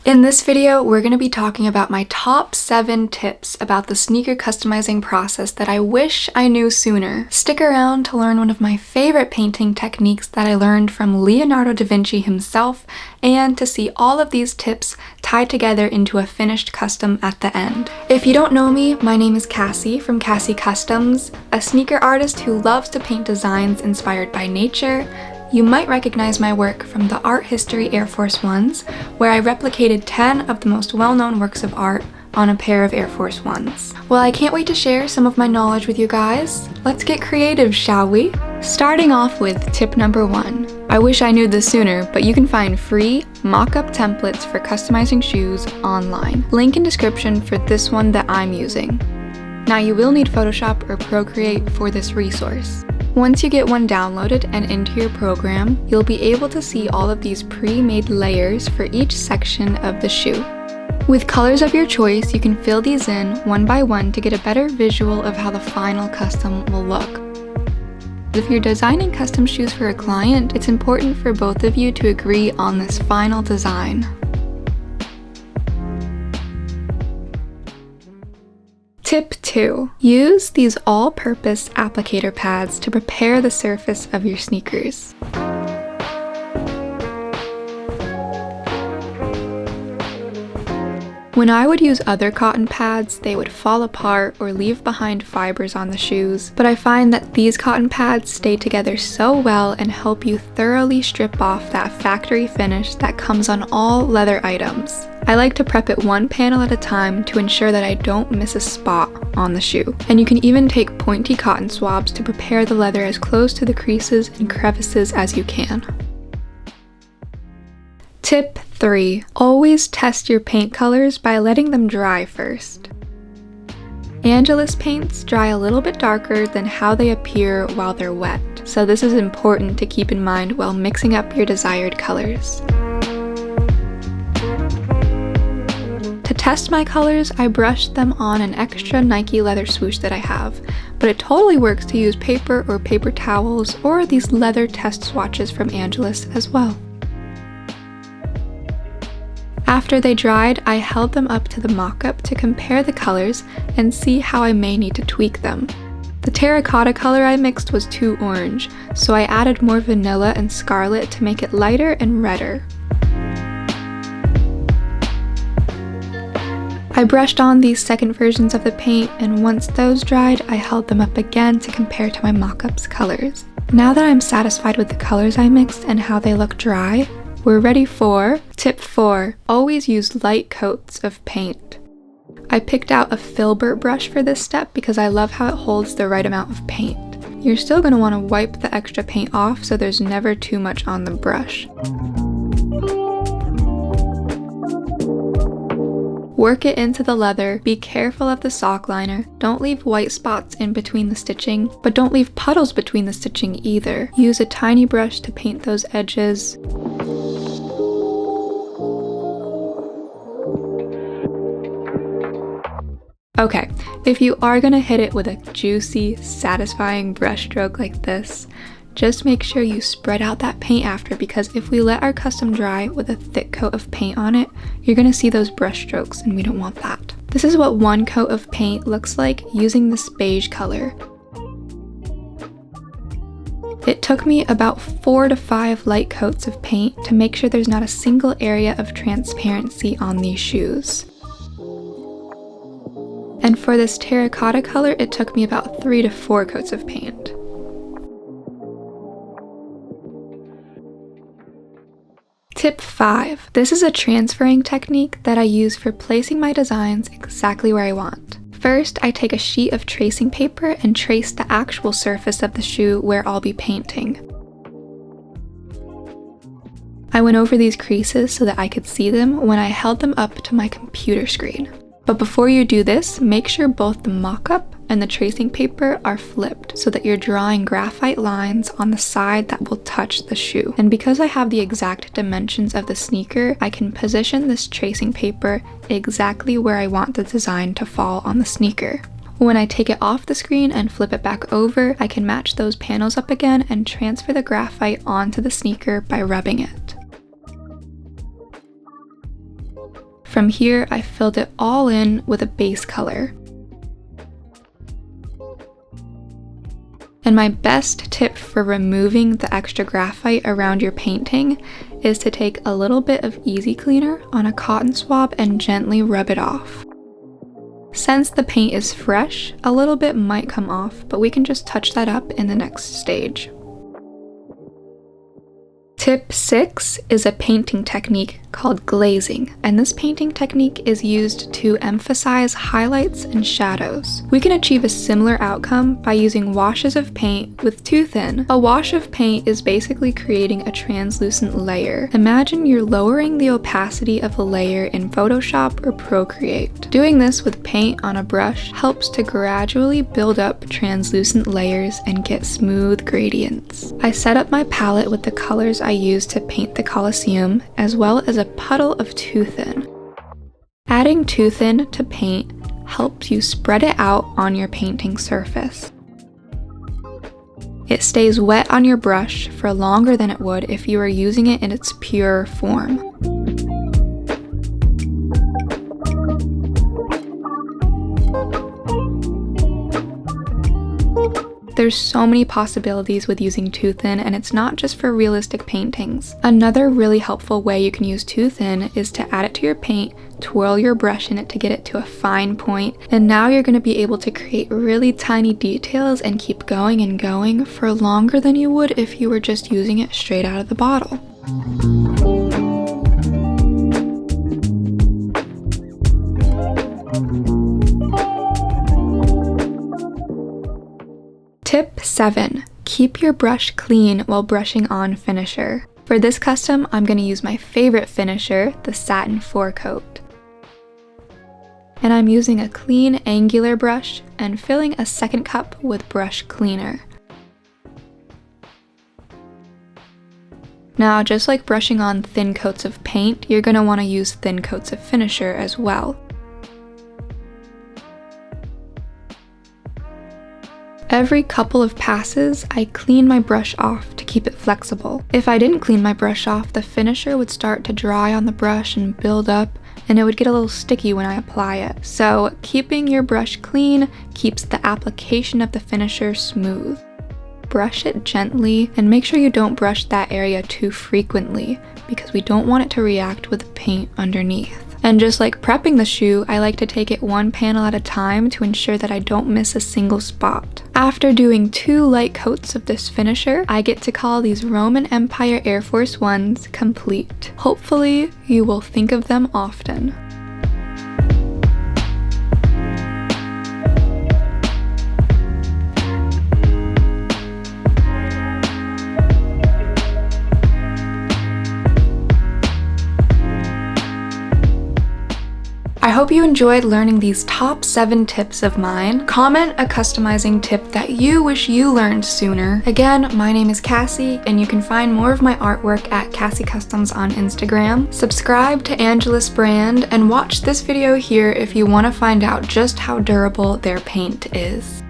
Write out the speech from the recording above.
In this video, we're going to be talking about my top 7 tips about the sneaker customizing process that I wish I knew sooner. Stick around to learn one of my favorite painting techniques that I learned from Leonardo da Vinci himself, and to see all of these tips tied together into a finished custom at the end. If you don't know me, my name is Cassie from Cassie Customs, a sneaker artist who loves to paint designs inspired by nature. You might recognize my work from the Art History Air Force Ones, where I replicated 10 of the most well-known works of art on a pair of Air Force Ones. Well, I can't wait to share some of my knowledge with you guys. Let's get creative, shall we? Starting off with tip number 1. I wish I knew this sooner, but you can find free mock-up templates for customizing shoes online. Link in description for this one that I'm using. Now you will need Photoshop or Procreate for this resource. Once you get one downloaded and into your program, you'll be able to see all of these pre-made layers for each section of the shoe. With colors of your choice, you can fill these in one by one to get a better visual of how the final custom will look. If you're designing custom shoes for a client, it's important for both of you to agree on this final design. Tip 2. Use these all-purpose applicator pads to prepare the surface of your sneakers. When I would use other cotton pads, they would fall apart or leave behind fibers on the shoes, but I find that these cotton pads stay together so well and help you thoroughly strip off that factory finish that comes on all leather items. I like to prep it one panel at a time to ensure that I don't miss a spot on the shoe. And you can even take pointy cotton swabs to prepare the leather as close to the creases and crevices as you can. Tip 3. Always test your paint colors by letting them dry first. Angelus paints dry a little bit darker than how they appear while they're wet, so this is important to keep in mind while mixing up your desired colors. To test my colors, I brushed them on an extra Nike leather swoosh that I have, but it totally works to use paper or paper towels or these leather test swatches from Angelus as well. After they dried, I held them up to the mock-up to compare the colors and see how I may need to tweak them. The terracotta color I mixed was too orange, so I added more vanilla and scarlet to make it lighter and redder. I brushed on these second versions of the paint, and once those dried, I held them up again to compare to my mock-up's colors. Now that I'm satisfied with the colors I mixed and how they look dry, we're ready for tip 4. Always use light coats of paint. I picked out a filbert brush for this step because I love how it holds the right amount of paint. You're still going to want to wipe the extra paint off so there's never too much on the brush. Work it into the leather, be careful of the sock liner, don't leave white spots in between the stitching, but don't leave puddles between the stitching either. Use a tiny brush to paint those edges. Okay, if you are gonna hit it with a juicy, satisfying brush stroke like this, just make sure you spread out that paint after, because if we let our custom dry with a thick coat of paint on it, you're gonna see those brush strokes and we don't want that. This is what one coat of paint looks like using this beige color. It took me about 4 to 5 light coats of paint to make sure there's not a single area of transparency on these shoes. And for this terracotta color, it took me about 3 to 4 coats of paint. Tip 5. This is a transferring technique that I use for placing my designs exactly where I want. First, I take a sheet of tracing paper and trace the actual surface of the shoe where I'll be painting. I went over these creases so that I could see them when I held them up to my computer screen. But before you do this, make sure both the mock-up and the tracing paper are flipped so that you're drawing graphite lines on the side that will touch the shoe. And because I have the exact dimensions of the sneaker, I can position this tracing paper exactly where I want the design to fall on the sneaker. When I take it off the screen and flip it back over, I can match those panels up again and transfer the graphite onto the sneaker by rubbing it. From here, I filled it all in with a base color. And my best tip for removing the extra graphite around your painting is to take a little bit of Easy Cleaner on a cotton swab and gently rub it off. Since the paint is fresh, a little bit might come off, but we can just touch that up in the next stage. Tip 6 is a painting technique called glazing, and this painting technique is used to emphasize highlights and shadows. We can achieve a similar outcome by using washes of paint with too thin. A wash of paint is basically creating a translucent layer. Imagine you're lowering the opacity of a layer in Photoshop or Procreate. Doing this with paint on a brush helps to gradually build up translucent layers and get smooth gradients. I set up my palette with the colors I used to paint the Colosseum, as well as a puddle of too thin. Adding too thin to paint helps you spread it out on your painting surface. It stays wet on your brush for longer than it would if you were using it in its pure form. There's so many possibilities with using too thin, and it's not just for realistic paintings. Another really helpful way you can use too thin is to add it to your paint, twirl your brush in it to get it to a fine point, and now you're going to be able to create really tiny details and keep going and going for longer than you would if you were just using it straight out of the bottle. Tip 7. Keep your brush clean while brushing on finisher. For this custom, I'm going to use my favorite finisher, the Satin 4-Coat. And I'm using a clean angular brush and filling a second cup with brush cleaner. Now, just like brushing on thin coats of paint, you're going to want to use thin coats of finisher as well. Every couple of passes, I clean my brush off to keep it flexible. If I didn't clean my brush off, the finisher would start to dry on the brush and build up, and it would get a little sticky when I apply it. So keeping your brush clean keeps the application of the finisher smooth. Brush it gently, and make sure you don't brush that area too frequently because we don't want it to react with the paint underneath. And just like prepping the shoe, I like to take it one panel at a time to ensure that I don't miss a single spot. After doing 2 light coats of this finisher, I get to call these Roman Empire Air Force Ones complete. Hopefully, you will think of them often. I hope you enjoyed learning these top 7 tips of mine. Comment a customizing tip that you wish you learned sooner. Again, my name is Cassie, and you can find more of my artwork at Cassie Customs on Instagram. Subscribe to Angelus Brand and watch this video here if you want to find out just how durable their paint is.